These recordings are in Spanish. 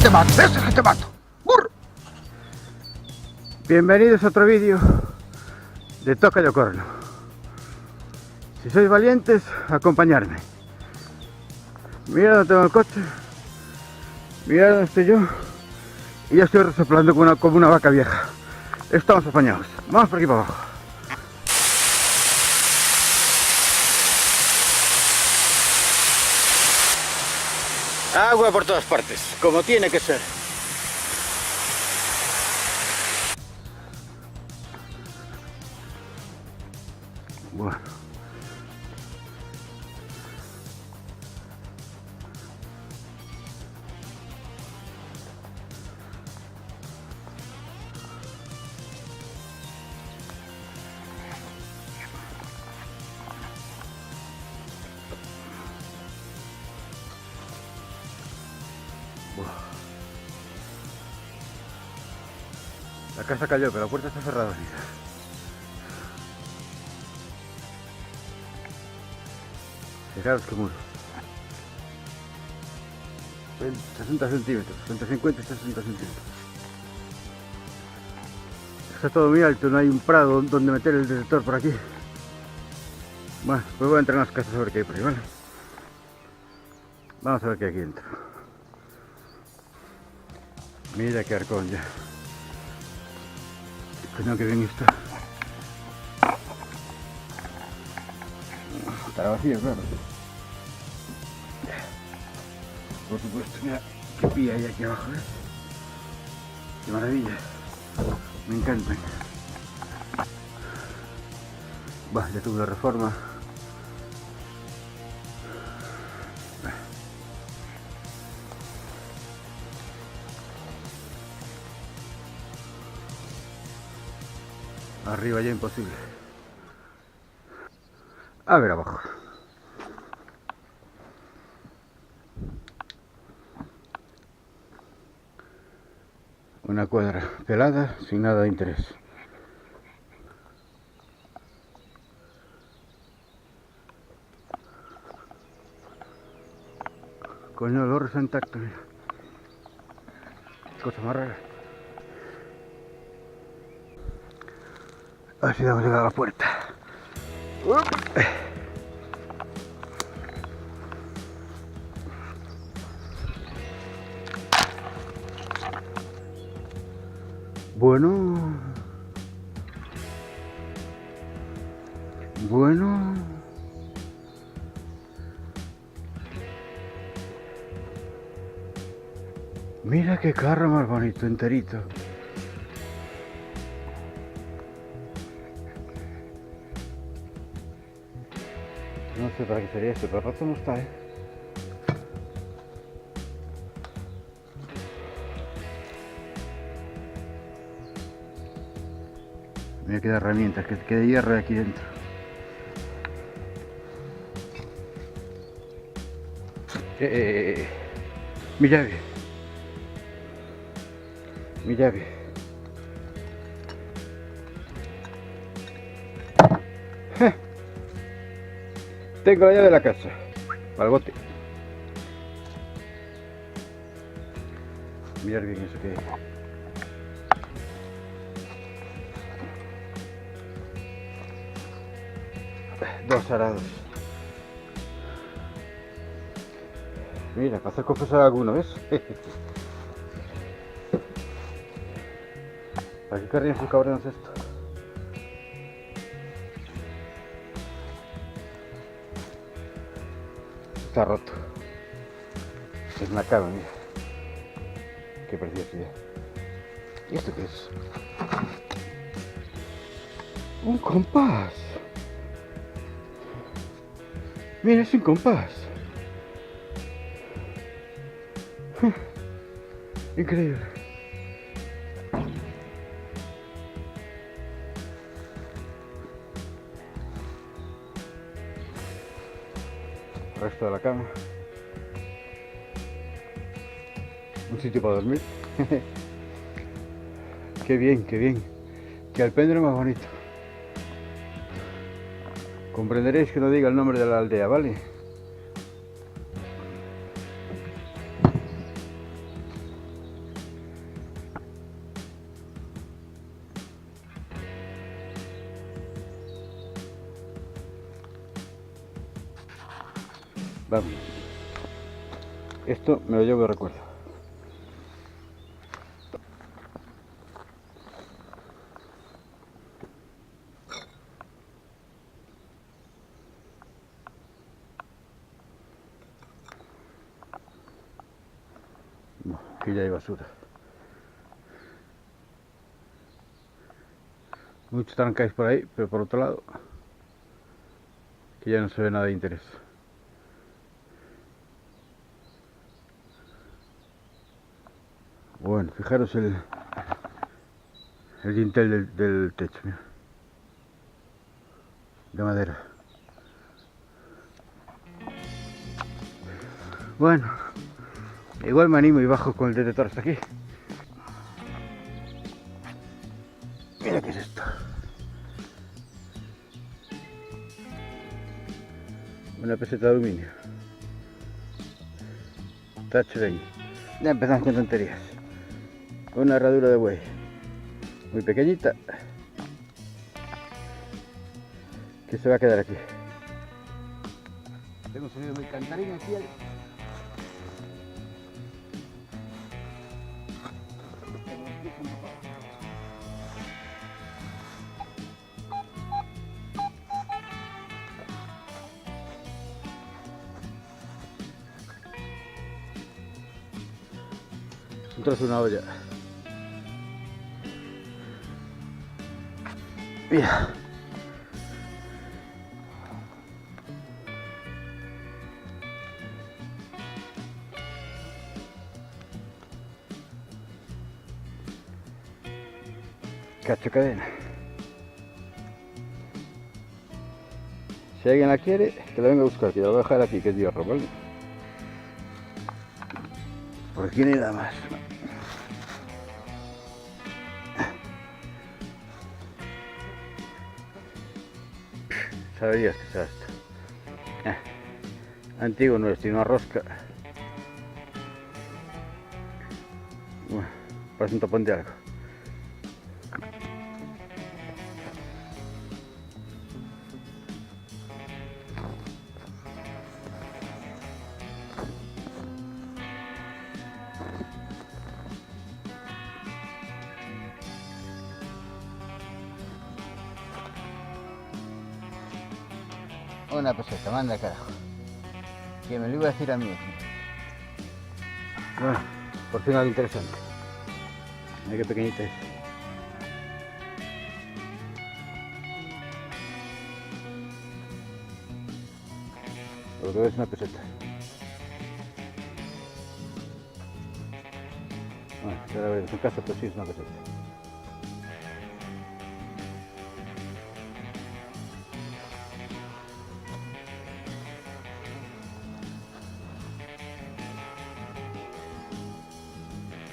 te mato, eso es que te mato. ¡Burro! Bienvenidos a otro vídeo de Toca de Ocorno. Si sois valientes, acompañarme. Mirad donde tengo el coche, mirad donde estoy yo, y ya estoy resoplando como una vaca vieja. Estamos apañados. Vamos por aquí para abajo. Agua por todas partes, como tiene que ser. Bueno. La casa cayó, pero la puerta está cerrada. Fijaros que muro. 60 centímetros, entre 50 y 60 centímetros. Está todo muy alto, no hay un prado donde meter el detector por aquí. Bueno, pues voy a entrar en las casas a ver qué hay por ahí, ¿vale? Vamos a ver qué hay aquí dentro. Mira qué arcón ya. Coño, que bien está. Estará vacío, claro. Por supuesto, mira qué pilla hay aquí abajo, ¿eh? Qué maravilla. Me encantan. Bah, ya tuve una reforma. Arriba ya imposible. A ver abajo. Una cuadra pelada, sin nada de interés. Coño, el oro está intacto, mira. Cosa más rara. A ver si hemos llegado a la puerta. Bueno. Mira qué carro más bonito, enterito. No sé para qué sería esto, pero rato no está, ¿eh? Me queda herramientas, que quede hierro aquí dentro. Mi llave. Mi llave. Tengo la llave de la casa. Al bote. Mirar bien eso que hay. Dos arados. Mira, para hacer confesar alguno, ¿ves? ¿Para qué querrían sus cabrones esto? Está roto. Es una cama, mira. Qué preciosidad. ¿Y esto qué es? Un compás. Mira, es un compás. Increíble. El resto de la cama. Un sitio para dormir. Qué bien, qué bien. Que alpendre más bonito. Comprenderéis que no diga el nombre de la aldea, ¿vale? Vamos. Esto me lo llevo de recuerdo. No, aquí ya hay basura. Muchos trancáis por ahí, pero por otro lado, que ya no se ve nada de interés. Bueno, fijaros el dintel del techo, mira, de madera. Bueno, igual me animo y bajo con el detector hasta aquí. Mira qué es esto. Una peseta de aluminio. Tacho de ahí. Ya empezamos con tonterías. Una herradura de buey. Muy pequeñita. Que se va a quedar aquí. Tengo sonido muy cantarín aquí. Un trozo de una olla. Mira. Cacho cadena. Si alguien la quiere, que la venga a buscar, que la voy a dejar aquí, que es hierro, ¿vale? Por aquí no hay nada más. Sabrías que sea esto. Antiguo no es, sino rosca. Bueno, parece un tapón de algo. Una peseta, manda carajo. Que me lo iba a decir a mí. Bueno, por fin algo interesante. Mira qué pequeñita es. Por lo que veo es una peseta. Bueno, ahora veremos en casa, pero sí es una peseta.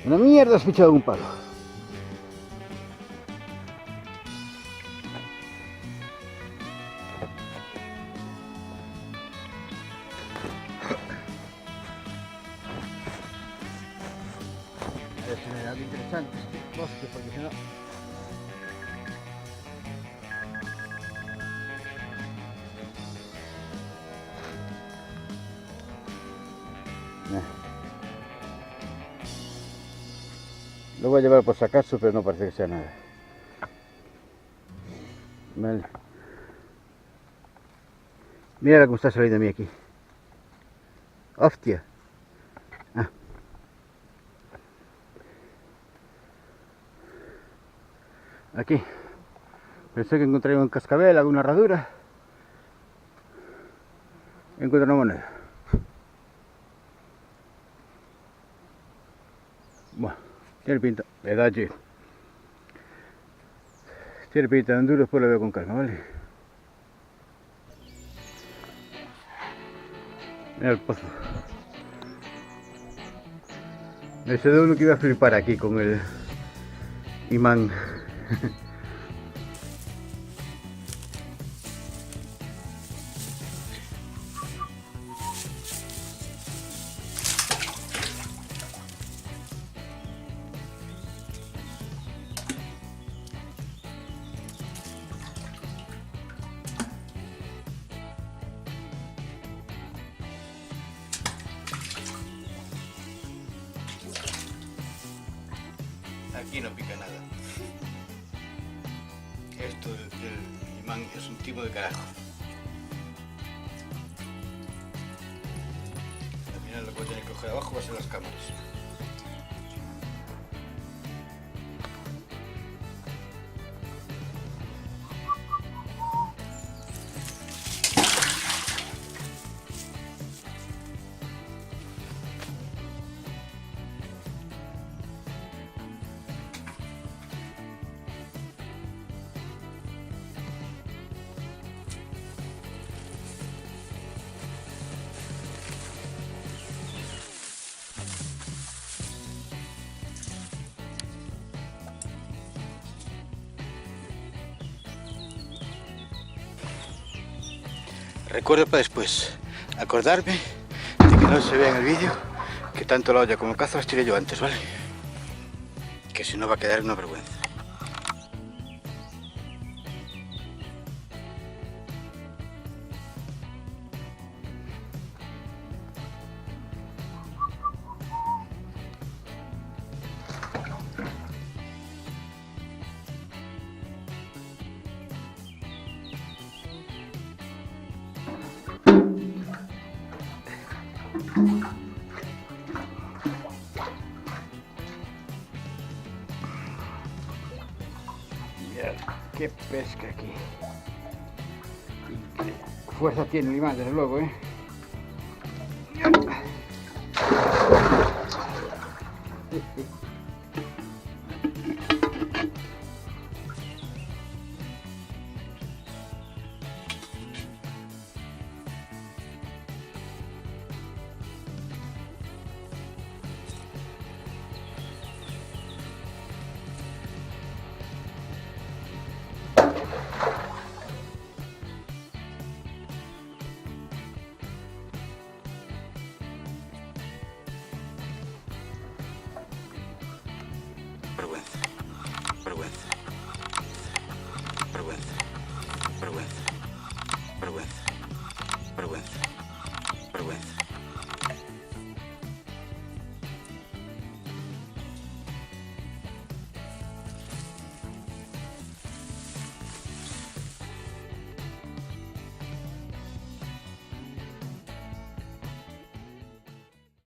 Una mierda, has fichado un palo. A ver si me da algo interesante este bosque, porque si no... Lo voy a llevar por si acaso, pero no parece que sea nada. Vale. Mira cómo está saliendo a mí aquí. Hostia. Ah. Aquí. Pensé que encontraría un cascabel, alguna herradura. Encuentro una moneda. Bueno, tiene pinta. Le da allí. Tiene pinta de enduro, después lo veo con calma, ¿vale? Mira el pozo. Ese de uno que iba a flipar aquí con el imán. y no pica nada. Esto del imán es un timo de carajo. Al final lo que voy a tener que coger abajo va a ser las cámaras. Recuerdo para después acordarme de que no se vea en el vídeo que tanto la olla como el cazo las tiré yo antes, ¿vale? Que si no va a quedar una vergüenza. Mirad qué pesca aquí. Y qué fuerza tiene el imán, desde luego, ¿eh? Vergüenza, vergüenza, vergüenza, vergüenza, vergüenza, vergüenza.